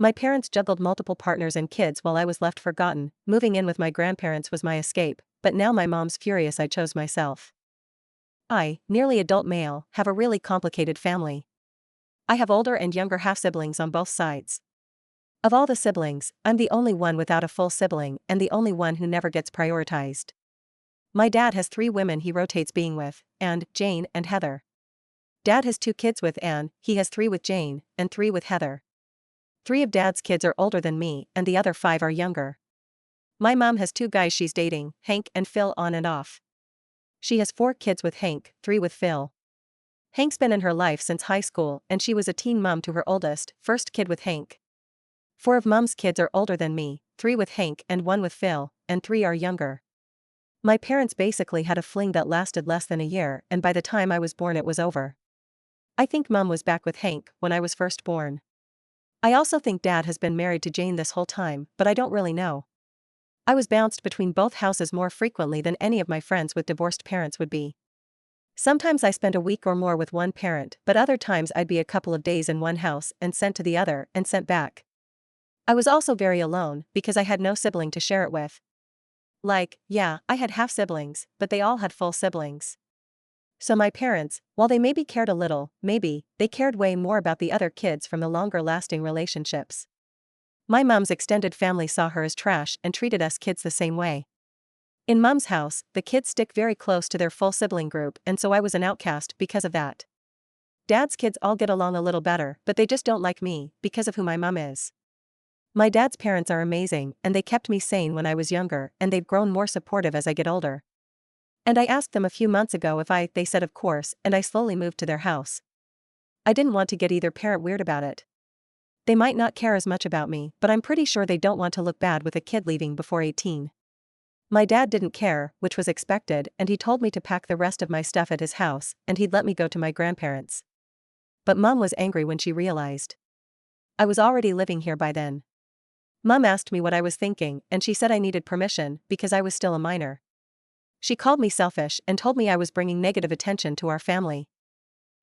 My parents juggled multiple partners and kids while I was left forgotten. Moving in with my grandparents was my escape, but now my mom's furious I chose myself. I, nearly adult male, have a really complicated family. I have older and younger half-siblings on both sides. Of all the siblings, I'm the only one without a full sibling and the only one who never gets prioritized. My dad has 3 women he rotates being with, and Jane and Heather. Dad has 2 kids with Anne, he has 3 with Jane, and 3 with Heather. 3 of Dad's kids are older than me and the other 5 are younger. My mom has 2 guys she's dating, Hank and Phil, on and off. She has 4 kids with Hank, 3 with Phil. Hank's been in her life since high school and she was a teen mom to her oldest, first kid with Hank. 4 of mom's kids are older than me, 3 with Hank and 1 with Phil, and 3 are younger. My parents basically had a fling that lasted less than a year and by the time I was born it was over. I think mom was back with Hank when I was first born. I also think dad has been married to Jane this whole time, but I don't really know. I was bounced between both houses more frequently than any of my friends with divorced parents would be. Sometimes I spent a week or more with one parent, but other times I'd be a couple of days in one house and sent to the other and sent back. I was also very alone because I had no sibling to share it with. Yeah, I had half siblings, but they all had full siblings. So my parents, while they maybe cared a little, they cared way more about the other kids from the longer-lasting relationships. My mom's extended family saw her as trash and treated us kids the same way. In mom's house, the kids stick very close to their full sibling group and so I was an outcast because of that. Dad's kids all get along a little better, but they just don't like me because of who my mom is. My dad's parents are amazing and they kept me sane when I was younger and they've grown more supportive as I get older. And I asked them a few months ago if they said of course, and I slowly moved to their house. I didn't want to get either parent weird about it. They might not care as much about me, but I'm pretty sure they don't want to look bad with a kid leaving before 18. My dad didn't care, which was expected, and he told me to pack the rest of my stuff at his house and he'd let me go to my grandparents'. But mom was angry when she realized I was already living here by then. Mom asked me what I was thinking and she said I needed permission because I was still a minor. She called me selfish and told me I was bringing negative attention to our family.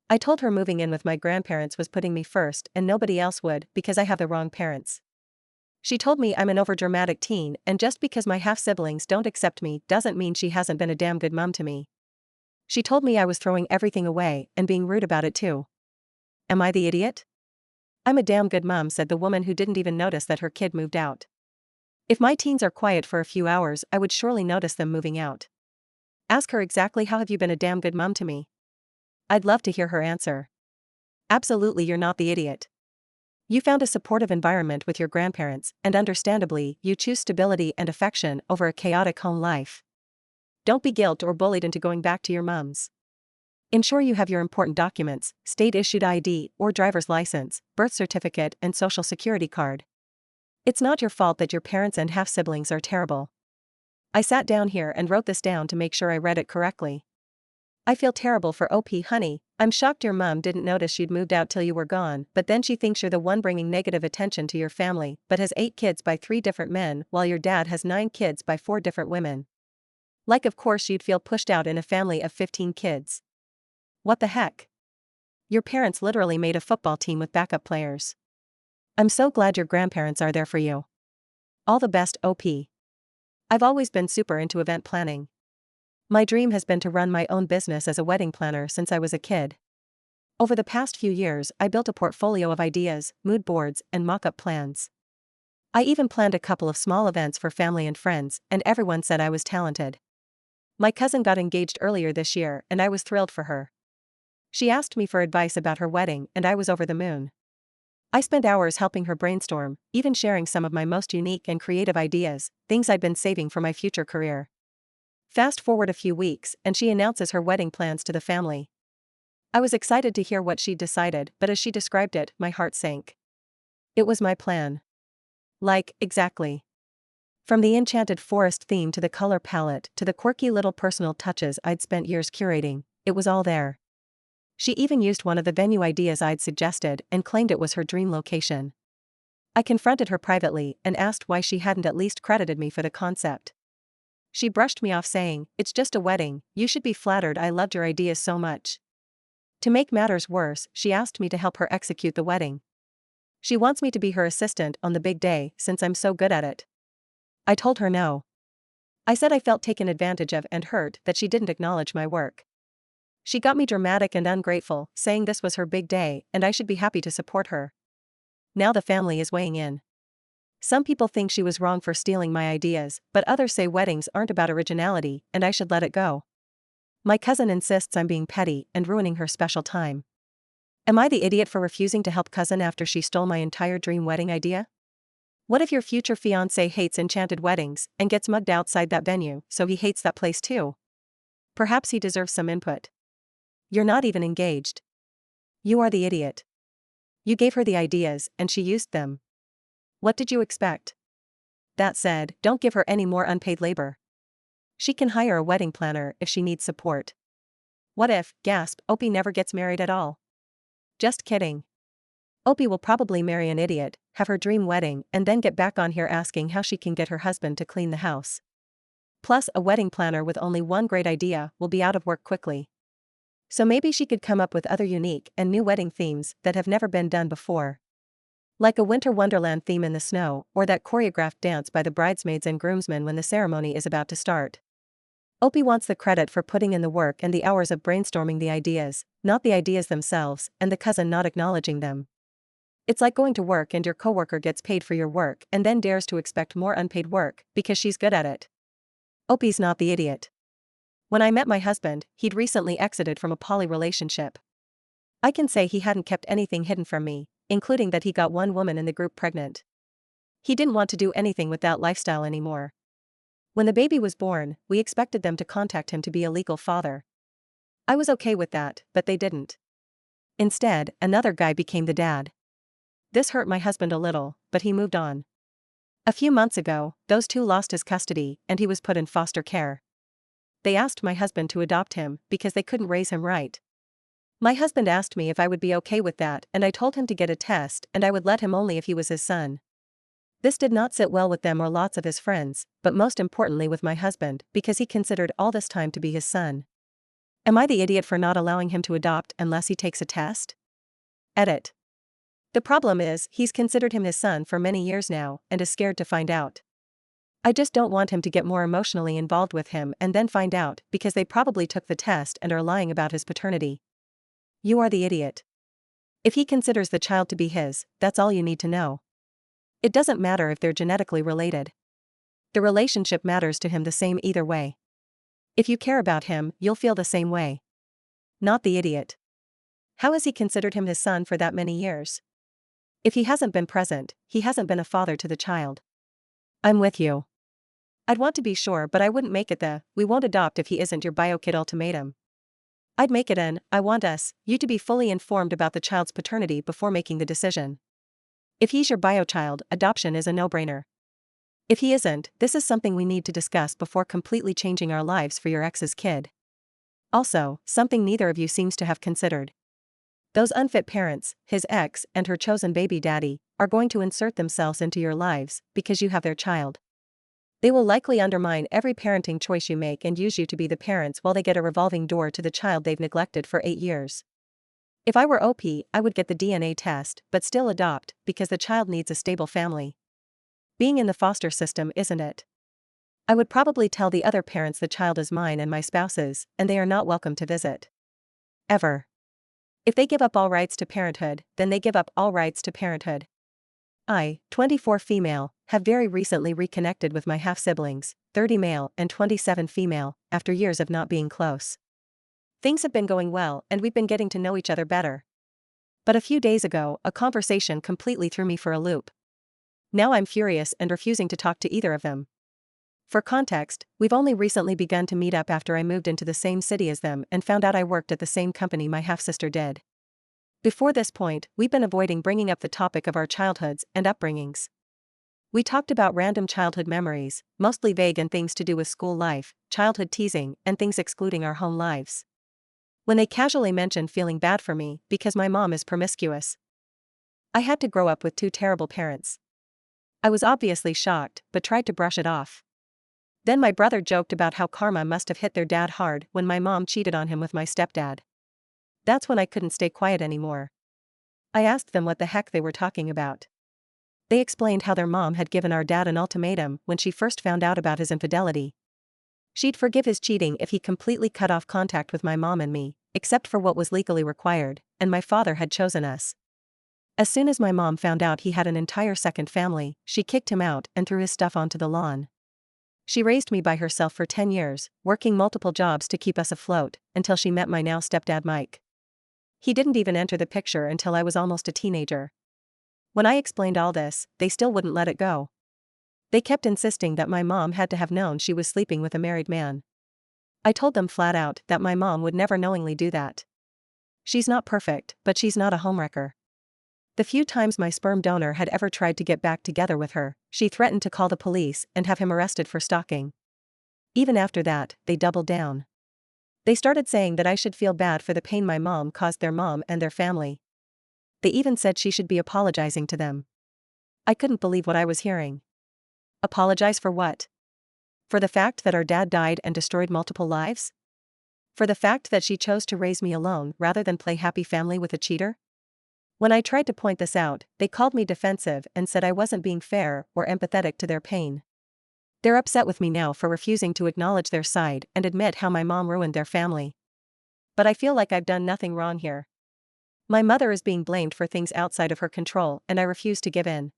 I told her moving in with my grandparents was putting me first and nobody else would because I have the wrong parents. She told me I'm an overdramatic teen and just because my half-siblings don't accept me doesn't mean she hasn't been a damn good mom to me. She told me I was throwing everything away and being rude about it too. Am I the idiot? I'm a damn good mom, said the woman who didn't even notice that her kid moved out. If my teens are quiet for a few hours I would surely notice them moving out. Ask her exactly how have you been a damn good mom to me? I'd love to hear her answer. Absolutely, you're not the idiot. You found a supportive environment with your grandparents, and understandably, you choose stability and affection over a chaotic home life. Don't be guilt or bullied into going back to your mom's. Ensure you have your important documents, state-issued ID or driver's license, birth certificate and social security card. It's not your fault that your parents and half-siblings are terrible. I sat down here and wrote this down to make sure I read it correctly. I feel terrible for OP, honey. I'm shocked your mom didn't notice you'd moved out till you were gone, but then she thinks you're the one bringing negative attention to your family, but has 8 kids by 3 different men while your dad has 9 kids by 4 different women. Of course you'd feel pushed out in a family of 15 kids. What the heck? Your parents literally made a football team with backup players. I'm so glad your grandparents are there for you. All the best, OP. I've always been super into event planning. My dream has been to run my own business as a wedding planner since I was a kid. Over the past few years, I built a portfolio of ideas, mood boards, and mock-up plans. I even planned a couple of small events for family and friends, and everyone said I was talented. My cousin got engaged earlier this year, and I was thrilled for her. She asked me for advice about her wedding, and I was over the moon. I spent hours helping her brainstorm, even sharing some of my most unique and creative ideas, things I'd been saving for my future career. Fast forward a few weeks, and she announces her wedding plans to the family. I was excited to hear what she'd decided, but as she described it, my heart sank. It was my plan. Exactly. From the enchanted forest theme to the color palette to the quirky little personal touches I'd spent years curating, it was all there. She even used one of the venue ideas I'd suggested and claimed it was her dream location. I confronted her privately and asked why she hadn't at least credited me for the concept. She brushed me off saying, "It's just a wedding, you should be flattered I loved your ideas so much." To make matters worse, she asked me to help her execute the wedding. She wants me to be her assistant on the big day since I'm so good at it. I told her no. I said I felt taken advantage of and hurt that she didn't acknowledge my work. She got me dramatic and ungrateful, saying this was her big day and I should be happy to support her. Now the family is weighing in. Some people think she was wrong for stealing my ideas, but others say weddings aren't about originality and I should let it go. My cousin insists I'm being petty and ruining her special time. Am I the idiot for refusing to help cousin after she stole my entire dream wedding idea? What if your future fiancé hates enchanted weddings and gets mugged outside that venue, so he hates that place too? Perhaps he deserves some input. You're not even engaged. You are the idiot. You gave her the ideas and she used them. What did you expect? That said, don't give her any more unpaid labor. She can hire a wedding planner if she needs support. What if, gasp, Opie never gets married at all? Just kidding. Opie will probably marry an idiot, have her dream wedding, and then get back on here asking how she can get her husband to clean the house. Plus, a wedding planner with only one great idea will be out of work quickly. So maybe she could come up with other unique and new wedding themes that have never been done before. Like a winter wonderland theme in the snow, or that choreographed dance by the bridesmaids and groomsmen when the ceremony is about to start. Opie wants the credit for putting in the work and the hours of brainstorming the ideas, not the ideas themselves, and the cousin not acknowledging them. It's like going to work and your coworker gets paid for your work and then dares to expect more unpaid work because she's good at it. Opie's not the idiot. When I met my husband, he'd recently exited from a poly relationship. I can say he hadn't kept anything hidden from me, including that he got one woman in the group pregnant. He didn't want to do anything with that lifestyle anymore. When the baby was born, we expected them to contact him to be a legal father. I was okay with that, but they didn't. Instead, another guy became the dad. This hurt my husband a little, but he moved on. A few months ago, those two lost his custody and he was put in foster care. They asked my husband to adopt him because they couldn't raise him right. My husband asked me if I would be okay with that and I told him to get a test and I would let him only if he was his son. This did not sit well with them or lots of his friends, but most importantly with my husband because he considered all this time to be his son. Am I the idiot for not allowing him to adopt unless he takes a test? Edit. The problem is, he's considered him his son for many years now and is scared to find out. I just don't want him to get more emotionally involved with him and then find out because they probably took the test and are lying about his paternity. You are the idiot. If he considers the child to be his, that's all you need to know. It doesn't matter if they're genetically related. The relationship matters to him the same either way. If you care about him, you'll feel the same way. Not the idiot. How has he considered him his son for that many years? If he hasn't been present, he hasn't been a father to the child. I'm with you. I'd want to be sure, but I wouldn't make it the "we won't adopt if he isn't your bio kid" ultimatum. I'd make it an "I want you to be fully informed about the child's paternity before making the decision." If he's your bio child, adoption is a no-brainer. If he isn't, this is something we need to discuss before completely changing our lives for your ex's kid. Also, something neither of you seems to have considered. Those unfit parents, his ex and her chosen baby daddy, are going to insert themselves into your lives because you have their child. They will likely undermine every parenting choice you make and use you to be the parents while they get a revolving door to the child they've neglected for 8 years. If I were OP, I would get the DNA test, but still adopt, because the child needs a stable family. Being in the foster system isn't it. I would probably tell the other parents the child is mine and my spouse's, and they are not welcome to visit. Ever. If they give up all rights to parenthood, then they give up all rights to parenthood. I, 24 female, have very recently reconnected with my half-siblings, 30 male and 27 female, after years of not being close. Things have been going well and we've been getting to know each other better. But a few days ago, a conversation completely threw me for a loop. Now I'm furious and refusing to talk to either of them. For context, we've only recently begun to meet up after I moved into the same city as them and found out I worked at the same company my half-sister did. Before this point, we've been avoiding bringing up the topic of our childhoods and upbringings. We talked about random childhood memories, mostly vague and things to do with school life, childhood teasing, and things excluding our home lives. When they casually mentioned feeling bad for me because my mom is promiscuous. I had to grow up with 2 terrible parents. I was obviously shocked, but tried to brush it off. Then my brother joked about how karma must have hit their dad hard when my mom cheated on him with my stepdad. That's when I couldn't stay quiet anymore. I asked them what the heck they were talking about. They explained how their mom had given our dad an ultimatum when she first found out about his infidelity. She'd forgive his cheating if he completely cut off contact with my mom and me, except for what was legally required, and my father had chosen us. As soon as my mom found out he had an entire second family, she kicked him out and threw his stuff onto the lawn. She raised me by herself for 10 years, working multiple jobs to keep us afloat, until she met my now stepdad Mike. He didn't even enter the picture until I was almost a teenager. When I explained all this, they still wouldn't let it go. They kept insisting that my mom had to have known she was sleeping with a married man. I told them flat out that my mom would never knowingly do that. She's not perfect, but she's not a homewrecker. The few times my sperm donor had ever tried to get back together with her, she threatened to call the police and have him arrested for stalking. Even after that, they doubled down. They started saying that I should feel bad for the pain my mom caused their mom and their family. They even said she should be apologizing to them. I couldn't believe what I was hearing. Apologize for what? For the fact that our dad died and destroyed multiple lives? For the fact that she chose to raise me alone rather than play happy family with a cheater? When I tried to point this out, they called me defensive and said I wasn't being fair or empathetic to their pain. They're upset with me now for refusing to acknowledge their side and admit how my mom ruined their family. But I feel like I've done nothing wrong here. My mother is being blamed for things outside of her control, and I refuse to give in.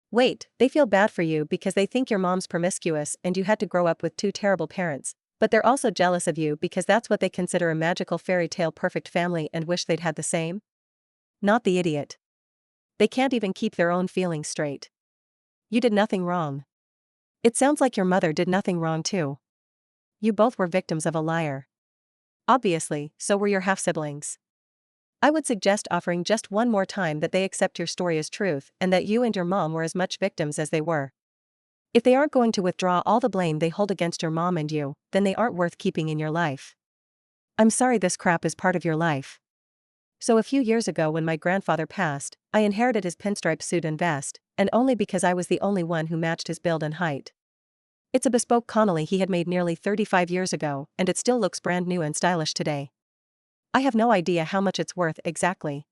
Wait, they feel bad for you because they think your mom's promiscuous and you had to grow up with two terrible parents, but they're also jealous of you because that's what they consider a magical fairy tale perfect family and wish they'd had the same? Not the idiot. They can't even keep their own feelings straight. You did nothing wrong. It sounds like your mother did nothing wrong too. You both were victims of a liar. Obviously, so were your half-siblings. I would suggest offering just one more time that they accept your story as truth and that you and your mom were as much victims as they were. If they aren't going to withdraw all the blame they hold against your mom and you, then they aren't worth keeping in your life. I'm sorry this crap is part of your life. So a few years ago when my grandfather passed, I inherited his pinstripe suit and vest, and only because I was the only one who matched his build and height. It's a bespoke Connolly he had made nearly 35 years ago, and it still looks brand new and stylish today. I have no idea how much it's worth exactly.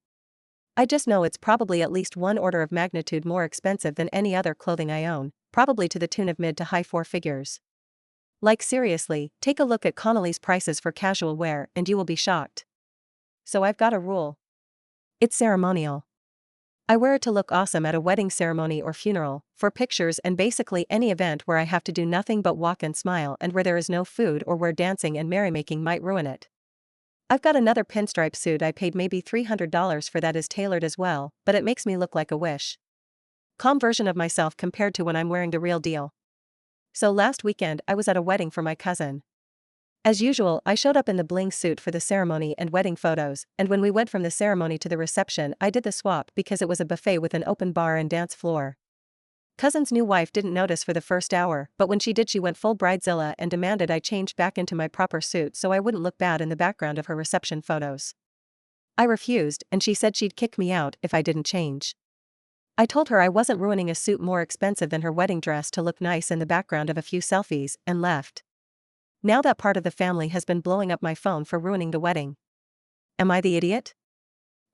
I just know it's probably at least one order of magnitude more expensive than any other clothing I own, probably to the tune of mid to high four figures. Like seriously, take a look at Connolly's prices for casual wear and you will be shocked. So I've got a rule. It's ceremonial. I wear it to look awesome at a wedding ceremony or funeral, for pictures and basically any event where I have to do nothing but walk and smile and where there is no food or where dancing and merrymaking might ruin it. I've got another pinstripe suit I paid maybe $300 for that is tailored as well, but it makes me look like a wish. Calm version of myself compared to when I'm wearing the real deal. So last weekend I was at a wedding for my cousin. As usual, I showed up in the bling suit for the ceremony and wedding photos, and when we went from the ceremony to the reception I did the swap because it was a buffet with an open bar and dance floor. Cousin's new wife didn't notice for the first hour, but when she did she went full bridezilla and demanded I change back into my proper suit so I wouldn't look bad in the background of her reception photos. I refused, and she said she'd kick me out if I didn't change. I told her I wasn't ruining a suit more expensive than her wedding dress to look nice in the background of a few selfies, and left. Now that part of the family has been blowing up my phone for ruining the wedding. Am I the idiot?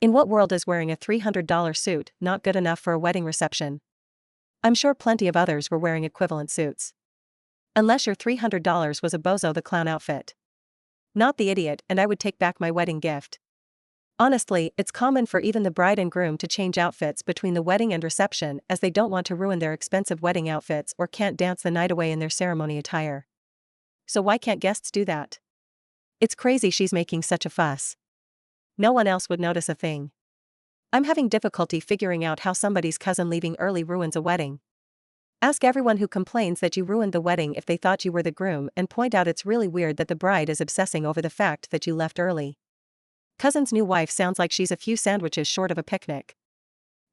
In what world is wearing a $300 suit not good enough for a wedding reception? I'm sure plenty of others were wearing equivalent suits. Unless your $300 was a Bozo the Clown outfit. Not the idiot, and I would take back my wedding gift. Honestly, it's common for even the bride and groom to change outfits between the wedding and reception as they don't want to ruin their expensive wedding outfits or can't dance the night away in their ceremony attire. So why can't guests do that? It's crazy she's making such a fuss. No one else would notice a thing. I'm having difficulty figuring out how somebody's cousin leaving early ruins a wedding. Ask everyone who complains that you ruined the wedding if they thought you were the groom and point out it's really weird that the bride is obsessing over the fact that you left early. Cousin's new wife sounds like she's a few sandwiches short of a picnic.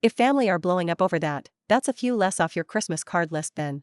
If family are blowing up over that, that's a few less off your Christmas card list then.